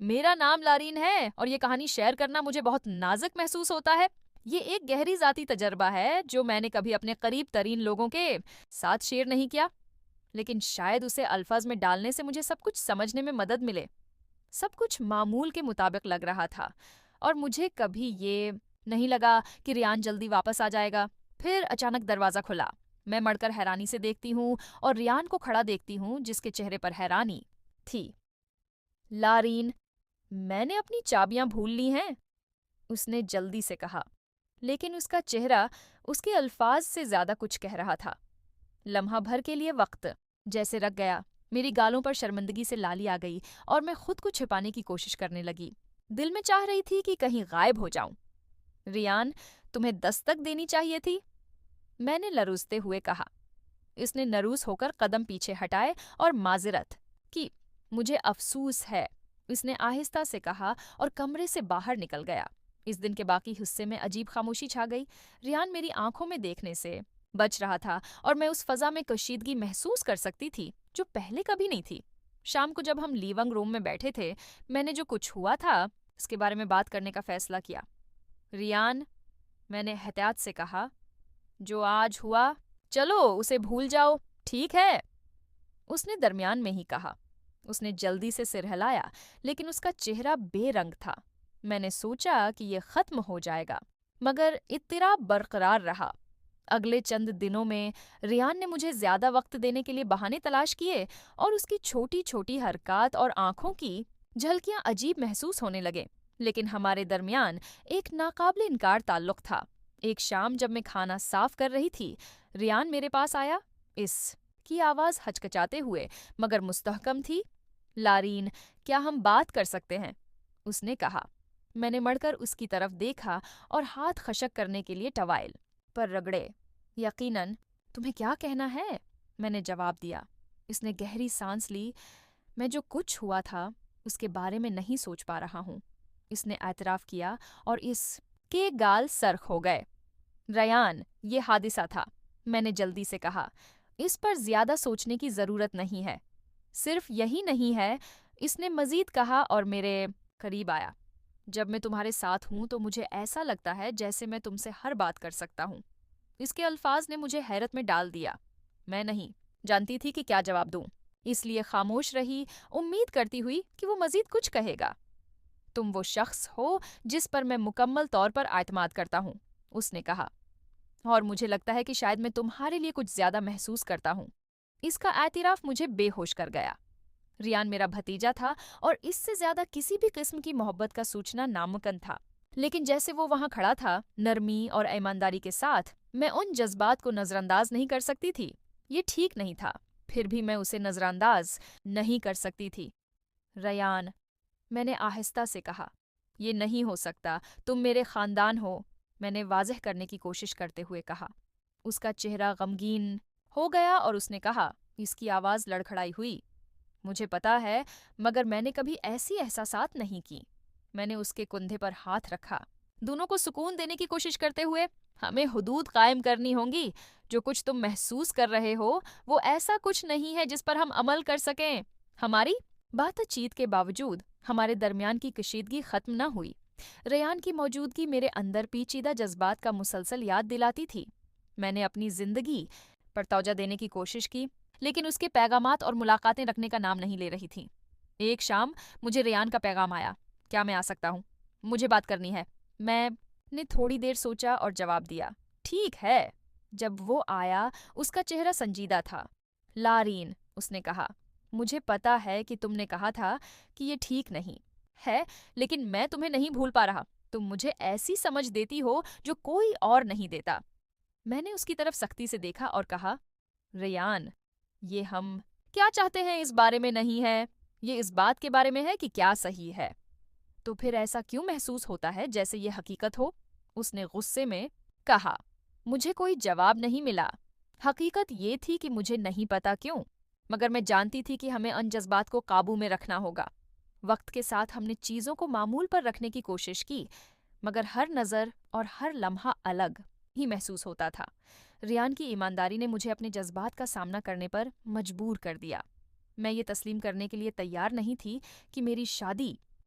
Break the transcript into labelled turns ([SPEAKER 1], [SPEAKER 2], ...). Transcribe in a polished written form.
[SPEAKER 1] میرا نام لارین ہے اور یہ کہانی شیئر کرنا مجھے بہت نازک محسوس ہوتا ہے۔ یہ ایک گہری ذاتی تجربہ ہے جو میں نے کبھی اپنے قریب ترین لوگوں کے ساتھ شیئر نہیں کیا، لیکن شاید اسے الفاظ میں ڈالنے سے مجھے سب کچھ سمجھنے میں مدد ملے۔ سب کچھ معمول کے مطابق لگ رہا تھا اور مجھے کبھی یہ نہیں لگا کہ ریان جلدی واپس آ جائے گا۔ پھر اچانک دروازہ کھلا۔ میں مڑ کر حیرانی سے دیکھتی ہوں اور ریان کو کھڑا دیکھتی ہوں جس کے چہرے پر حیرانی تھی۔ لارین، میں نے اپنی چابیاں بھول لی ہیں، اس نے جلدی سے کہا، لیکن اس کا چہرہ اس کے الفاظ سے زیادہ کچھ کہہ رہا تھا۔ لمحہ بھر کے لیے وقت جیسے رک گیا۔ میری گالوں پر شرمندگی سے لالی آ گئی اور میں خود کو چھپانے کی کوشش کرنے لگی۔ دل میں چاہ رہی تھی کہ کہیں غائب ہو جاؤں۔ ریان، تمہیں دستک دینی چاہیے تھی، میں نے لرزتے ہوئے کہا۔ اس نے نروس ہو کر قدم پیچھے ہٹائے اور معذرت کی۔ مجھے افسوس ہے، اس نے آہستہ سے کہا اور کمرے سے باہر نکل گیا۔ اس دن کے باقی حصے میں عجیب خاموشی چھا گئی۔ ریان میری آنکھوں میں دیکھنے سے بچ رہا تھا اور میں اس فضا میں کشیدگی محسوس کر سکتی تھی جو پہلے کبھی نہیں تھی۔ شام کو جب ہم لیونگ روم میں بیٹھے تھے، میں نے جو کچھ ہوا تھا اس کے بارے میں بات کرنے کا فیصلہ کیا۔ ریان، میں نے احتیاط سے کہا، جو آج ہوا چلو اسے بھول جاؤ، ٹھیک ہے؟ اس نے درمیان میں ہی کہا۔ اس نے جلدی سے سر ہلایا لیکن اس کا چہرہ بے رنگ تھا۔ میں نے سوچا کہ یہ ختم ہو جائے گا، مگر اضطراب برقرار رہا۔ اگلے چند دنوں میں ریان نے مجھے زیادہ وقت دینے کے لیے بہانے تلاش کیے اور اس کی چھوٹی چھوٹی حرکات اور آنکھوں کی جھلکیاں عجیب محسوس ہونے لگے، لیکن ہمارے درمیان ایک ناقابل انکار تعلق تھا۔ ایک شام جب میں کھانا صاف کر رہی تھی، ریان میرے پاس آیا۔ اس کی آواز ہچکچاتے ہوئے مگر مستحکم تھی۔ لارین، کیا ہم بات کر سکتے ہیں؟ اس نے کہا۔ میں نے مڑ کر اس کی طرف دیکھا اور ہاتھ خشک کرنے کے لیے ٹوائل پر رگڑے۔ یقیناً، تمہیں کیا کہنا ہے؟ میں نے جواب دیا۔ اس نے گہری سانس لی۔ میں جو کچھ ہوا تھا اس کے بارے میں نہیں سوچ پا رہا ہوں، اس نے اعتراف کیا اور اس کے گال سرخ ہو گئے۔ ریان، یہ حادثہ تھا، میں نے جلدی سے کہا۔ اس پر زیادہ سوچنے کی ضرورت نہیں ہے۔ صرف یہی نہیں ہے، اس نے مزید کہا اور میرے قریب آیا۔ جب میں تمہارے ساتھ ہوں تو مجھے ایسا لگتا ہے جیسے میں تم سے ہر بات کر سکتا ہوں۔ اس کے الفاظ نے مجھے حیرت میں ڈال دیا۔ میں نہیں جانتی تھی کہ کیا جواب دوں، اس لیے خاموش رہی، امید کرتی ہوئی کہ وہ مزید کچھ کہے گا۔ تم وہ شخص ہو جس پر میں مکمل طور پر اعتماد کرتا ہوں، اس نے کہا، اور مجھے لگتا ہے کہ شاید میں تمہارے لیے کچھ زیادہ محسوس کرتا ہوں۔ اس کا اعتراف مجھے بے ہوش کر گیا۔ ریان میرا بھتیجا تھا اور اس سے زیادہ کسی بھی قسم کی محبت کا سوچنا ناممکن تھا، لیکن جیسے وہ وہاں کھڑا تھا، نرمی اور ایمانداری کے ساتھ، میں ان جذبات کو نظر انداز نہیں کر سکتی تھی۔ یہ ٹھیک نہیں تھا، پھر بھی میں اسے نظر انداز نہیں کر سکتی تھی۔ ریان، میں نے آہستہ سے کہا، یہ نہیں ہو سکتا، تم میرے خاندان ہو، میں نے واضح کرنے کی کوشش کرتے ہوئے کہا۔ اس کا چہرہ غمگین ہو گیا اور اس نے کہا، اس کی آواز لڑکھڑائی ہوئی، مجھے پتا ہے، مگر میں نے کبھی ایسی احساسات نہیں کی۔ میں نے اس کے کندھے پر ہاتھ رکھا، دونوں کو سکون دینے کی کوشش کرتے ہوئے۔ ہمیں حدود قائم کرنی ہوں گی۔ جو کچھ تم محسوس کر رہے ہو وہ ایسا کچھ نہیں ہے جس پر ہم عمل کر سکیں۔ ہماری بات چیت کے باوجود ہمارے درمیان کی کشیدگی ختم نہ ہوئی۔ ریان کی موجودگی میرے اندر پیچیدہ جذبات کا مسلسل یاد دلاتی تھی۔ میں نے اپنی زندگی پر توجہ دینے کی کوشش کی، لیکن اس کے پیغامات اور ملاقاتیں رکھنے کا نام نہیں لے رہی تھیں۔ ایک شام مجھے ریان کا پیغام آیا، کیا میں آ سکتا ہوں؟ مجھے بات کرنی ہے۔ میں نے تھوڑی دیر سوچا اور جواب دیا، ٹھیک ہے۔ جب وہ آیا اس کا چہرہ سنجیدہ تھا۔ لارین، اس نے کہا، مجھے پتا ہے کہ تم نے کہا تھا کہ یہ ٹھیک نہیں ہے، لیکن میں تمہیں نہیں بھول پا رہا۔ تم مجھے ایسی سمجھ دیتی ہو جو کوئی اور نہیں دیتا۔ میں نے اس کی طرف سختی سے دیکھا اور کہا، ریان، یہ ہم کیا چاہتے ہیں اس بارے میں نہیں ہے، یہ اس بات کے بارے میں ہے کہ کیا صحیح ہے۔ تو پھر ایسا کیوں محسوس ہوتا ہے جیسے یہ حقیقت ہو؟ اس نے غصے میں کہا۔ مجھے کوئی جواب نہیں ملا۔ حقیقت یہ تھی کہ مجھے نہیں پتا کیوں، مگر میں جانتی تھی کہ ہمیں ان جذبات کو قابو میں رکھنا ہوگا۔ وقت کے ساتھ ہم نے چیزوں کو معمول پر رکھنے کی کوشش کی، مگر ہر نظر اور ہر لمحہ الگ ہی محسوس ہوتا تھا۔ ریان کی ایمانداری نے مجھے اپنے جذبات کا سامنا کرنے پر مجبور کر دیا۔ میں یہ تسلیم کرنے کے لیے تیار نہیں تھی کہ میری شادی